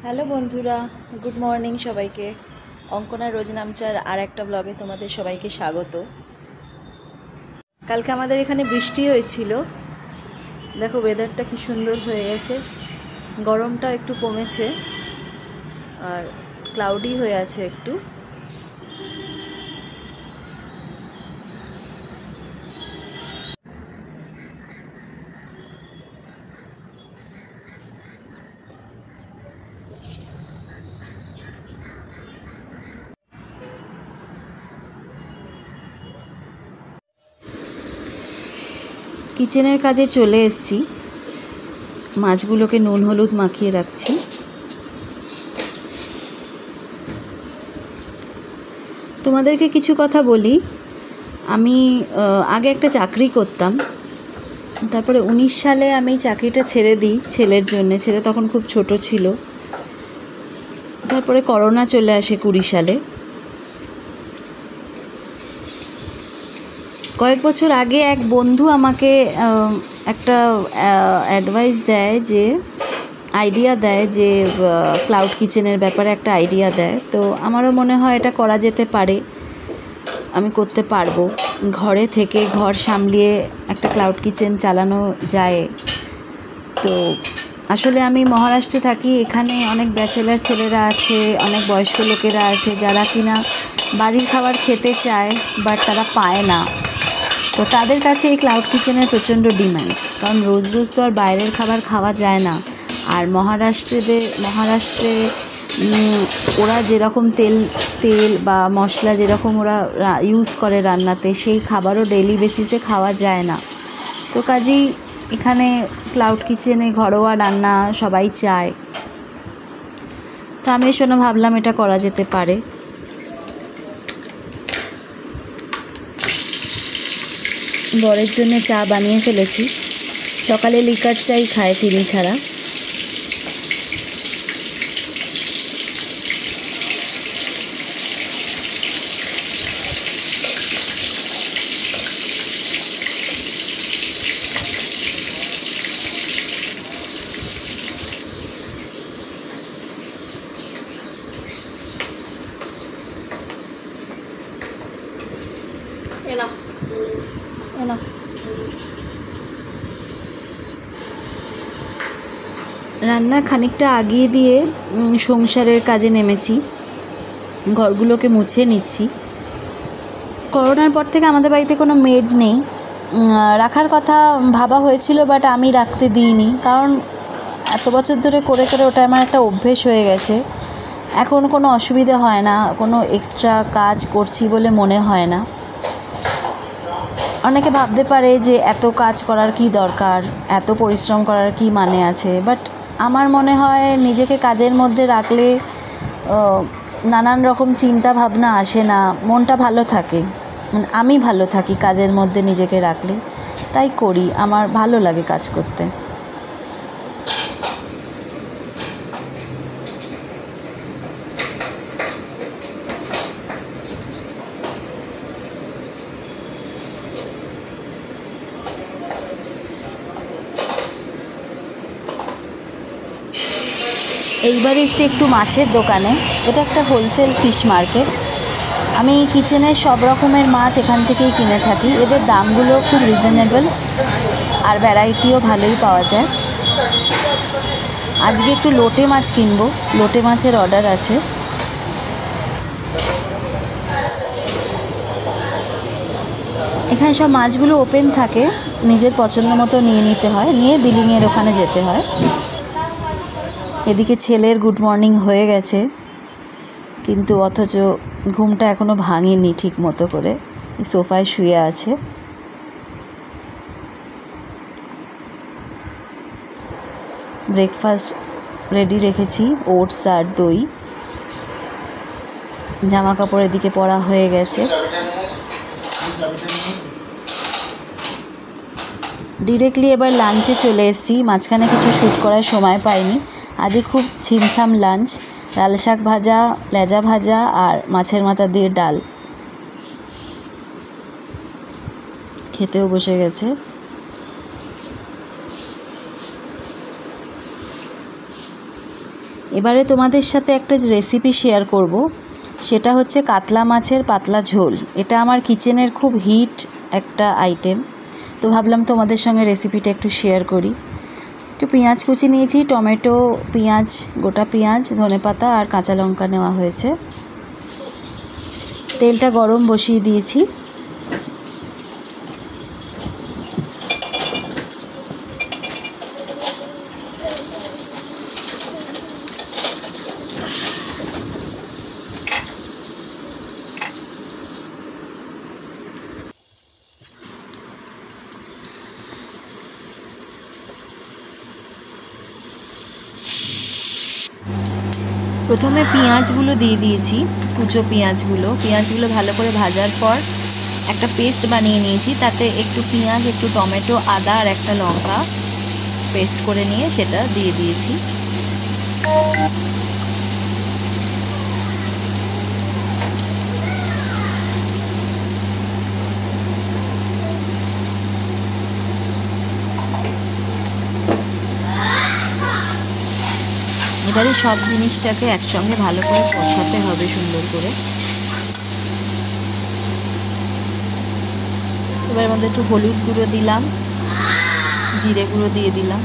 Hello বন্ধুরা, good morning সবাইকে। অঙ্কনা রোজ নামচার আর একটা ব্লগে তোমাদের সবাইকে স্বাগত। কালকে আমাদের এখানে বৃষ্টি হয়েছিল, দেখো ওয়েদারটা কি সুন্দর হয়ে গেছে, গরমটা একটু কমেছে আর ক্লাউডি হয়ে আছে একটু। কিচেনের কাজে চলে এসেছি, মাছগুলোকে নুন হলুদ মাখিয়ে রাখছি। তোমাদেরকে কিছু কথা বলি। আমি আগে একটা চাকরি করতাম, তারপরে 19 সালে আমি চাকরিটা ছেড়ে দিই ছেলের জন্য। ছেলে তখন খুব ছোট ছিল। তারপরে করোনা চলে আসে 20 সালে। কয়েক বছর আগে এক বন্ধু আমাকে একটা অ্যাডভাইস দেয়, যে আইডিয়া দেয়, যে ক্লাউড কিচেনের ব্যাপারে একটা আইডিয়া দেয়। তো আমারও মনে হয় এটা করা যেতে পারে, আমি করতে পারবো। ঘরে থেকে ঘর সামলিয়ে একটা ক্লাউড কিচেন চালানো যায়। তো আসলে আমি মহারাষ্ট্রে থাকি, এখানে অনেক ব্যাচেলার ছেলেরা আছে, অনেক বয়স্ক লোকেরা আছে যারা কিনা বাড়ির খাবার খেতে চায়, বাট তারা পায় না। তো তাদের কাছে এই ক্লাউড কিচেনের প্রচণ্ড ডিমান্ড, কারণ রোজ রোজ তো আর বাইরের খাবার খাওয়া যায় না। আর মহারাষ্ট্রে ওরা যেরকম তেল বা মশলা যেরকম ওরা ইউজ করে রান্নাতে, সেই খাবারও ডেইলি বেসিসে খাওয়া যায় না। তো কাজেই এখানে ক্লাউড কিচেনে ঘরোয়া রান্না সবাই চায়। তো আমি এই জন্য ভাবলাম এটা করা যেতে পারে। বরের জন্য চা বানিয়ে ফেলেছি, সকালে লিকার চাই খায় চিনি ছাড়া। রান্না খানিকটা আগিয়ে দিয়ে সংসারের কাজে নেমেছি, ঘরগুলোকে মুছে নিচ্ছি। করোনার পর থেকে আমাদের বাড়িতে কোনো মেড নেই, রাখার কথা ভাবা হয়েছিল, বাট আমি রাখতে দিইনি, কারণ এত বছর ধরে করে করে ওটা আমার একটা অভ্যেস হয়ে গেছে। এখন কোনো অসুবিধা হয় না, কোনো এক্সট্রা কাজ করছি বলে মনে হয় না। অনেকে ভাবতে পারে যে এত কাজ করার কি দরকার, এত পরিশ্রম করার কি মানে আছে, বাট আমার মনে হয় নিজেকে কাজের মধ্যে রাখলে নানান রকম চিন্তা ভাবনা আসে না, মনটা ভালো থাকে, আমি ভালো থাকি কাজের মধ্যে নিজেকে রাখলে। তাই করি, আমার ভালো লাগে কাজ করতে। এইবার এসছি একটু মাছের দোকানে। এটা একটা হোলসেল ফিশ মার্কেট। আমি কিচেনের সব রকমের মাছ এখান থেকেই কিনে থাকি। এদের দামগুলো খুব রিজনেবল আর ভ্যারাইটিও ভালোই পাওয়া যায়। আজকে একটু লোটে মাছ কিনবো, লোটে মাছের অর্ডার আছে। এখানে সব মাছগুলো ওপেন থাকে, নিজের পছন্দ মতো নিয়ে নিতে হয়, নিয়ে বিলিংয়ের ওখানে যেতে হয়। এদিকে ছেলের গুড মর্নিং হয়ে গেছে, কিন্তু অথচ ঘুমটা এখনও ভাঙেনি ঠিক মতো করে, সোফায় শুয়ে আছে। ব্রেকফাস্ট রেডি রেখেছি, ওটস আর দই। জামা কাপড় এদিকে পরা হয়ে গেছে। ডিরেক্টলি এবার লাঞ্চে চলে এসেছি, মাঝখানে কিছু শ্যুট করার সময় পাইনি। আজকে খুব ছিমছাম লাঞ্চ, লাল শাক ভাজা, লেজা ভাজা আর মাছের মাথা দিয়ে ডাল। খেতেও বসে গেছে। এবারে তোমাদের সাথে একটা রেসিপি শেয়ার করব, সেটা হচ্ছে কাতলা মাছের পাতলা ঝোল। এটা আমার কিচেনের খুব হিট একটা আইটেম, তো ভাবলাম তোমাদের সঙ্গে রেসিপিটা একটু শেয়ার করি। একটু পেঁয়াজ কুচি নিয়েছি, টমেটো, পেঁয়াজ, গোটা পেঁয়াজ, ধনেপাতা আর কাঁচা লঙ্কা নেওয়া হয়েছে। তেলটা গরম বসিয়ে দিয়েছি। প্রথমে পেঁয়াজগুলো দিয়ে দিয়েছি, কুচো পেঁয়াজগুলো ভালো করে ভাজার পর একটা পেস্ট বানিয়ে নিয়েছি। তাতে একটু পেঁয়াজ, একটু টমেটো, আদা আর একটা লঙ্কা পেস্ট করে নিয়ে সেটা দিয়ে দিয়েছি। এবারে সব জিনিসটাকে একসঙ্গে ভালো করে কষাতে হবে সুন্দর করে। এবার মধ্যে একটু হলুদ গুঁড়ো দিলাম, জিরে গুঁড়ো দিয়ে দিলাম,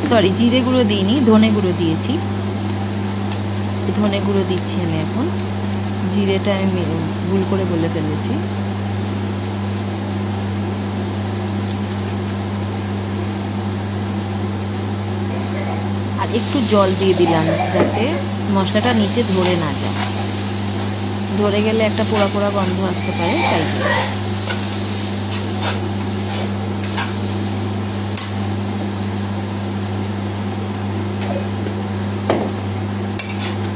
সরি জিরে গুঁড়ো দিইনি, ধনে গুঁড়ো দিয়েছি। ধনে গুঁড়ো দিচ্ছি আমি এখন, জিরেটা আমি ভুল করে বলে ফেলেছি। আর একটু জল দিয়ে দিলাম যাতে মশলাটা নিচে ধরে না যায়, ধরে গেলে একটা পোড়া পোড়া গন্ধ আসতে পারে, তাই জন্য।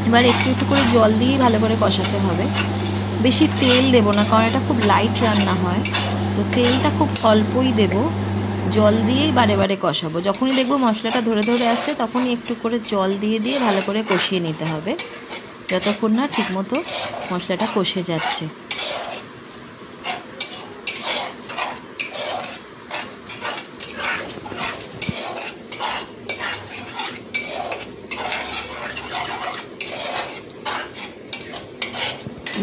এবার একটু একটু করে জল দিয়ে ভালো করে কষাতে হবে। বেশি তেল দেবো না, কারণ এটা খুব লাইট রান্না হয়, তো তেলটা খুব অল্পই দেব। জল দিয়েই বারে বারে কষাবো। যখনই দেখবো মশলাটা ধরে ধরে আসছে, তখনই একটু করে জল দিয়ে দিয়ে ভালো করে কষিয়ে নিতে হবে, যতক্ষণ না ঠিকমতো মশলাটা কষে যাচ্ছে।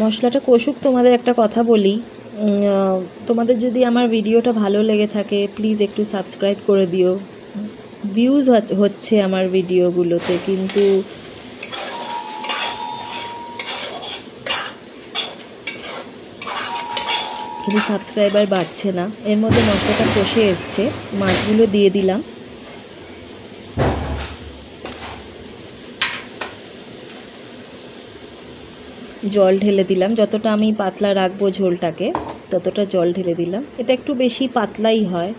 মশলাটা কষুক। তোমাদের একটা কথা বলি, তোমাদের যদি আমার ভিডিওটা ভালো লেগে থাকে প্লিজ একটু সাবস্ক্রাইব করে দিও। ভিউজ হচ্ছে আমার ভিডিওগুলোতে, কিন্তু সাবস্ক্রাইবার বাড়ছে না। এর মধ্যে মশলাটা কষে এসছে, মাছগুলো দিয়ে দিলাম। জল ঢেলে দিলাম, যতটা আমি পাতলা রাখবো ঝোলটাকে ততটা জল ঢেলে দিলাম। এটা একটু বেশি পাতলাই হয়।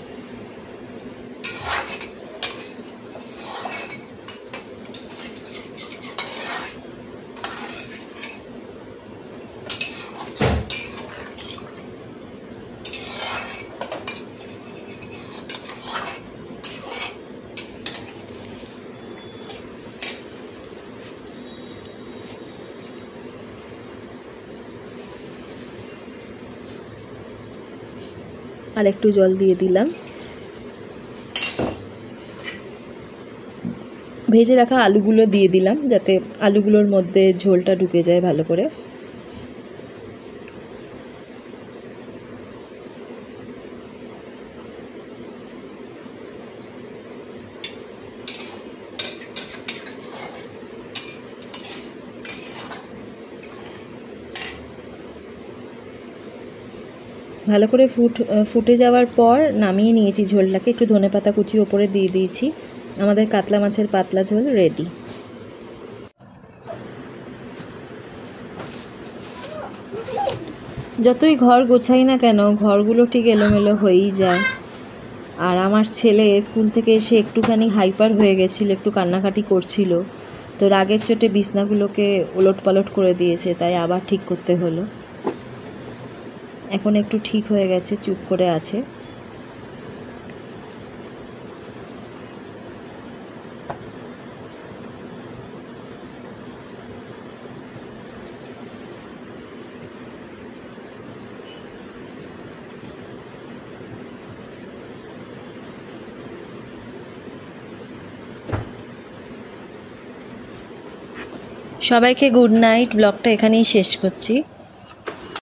আর একটু জল দিয়ে দিলাম। ভেজে রাখা আলুগুলো দিয়ে দিলাম, যাতে আলুগুলোর মধ্যে ঝোলটা ঢুকে যায় ভালো করে। ভালো করে ফুটে যাওয়ার পর নামিয়ে নিয়েছি ঝোলটাকে। একটু ধনেপাতা কুচি ওপরে দিয়ে দিয়েছি। আমাদের কাতলা মাছের পাতলা ঝোল রেডি। যতই ঘর গোছাই না কেন, ঘরগুলো ঠিক এলোমেলো হয়েই যায়। আর আমার ছেলে স্কুল থেকে এসে একটুখানি হাইপার হয়ে গেছিলো, একটু কান্নাকাটি করছিল, তো রাগের চোটে বিছনাগুলোকে ওলটপালট করে দিয়েছে, তাই আবার ঠিক করতে হলো। এখন একটু ঠিক হয়ে গেছে, চুপ করে আছে। সবাইকে গুড নাইট। ব্লগটা এখানেই শেষ করছি।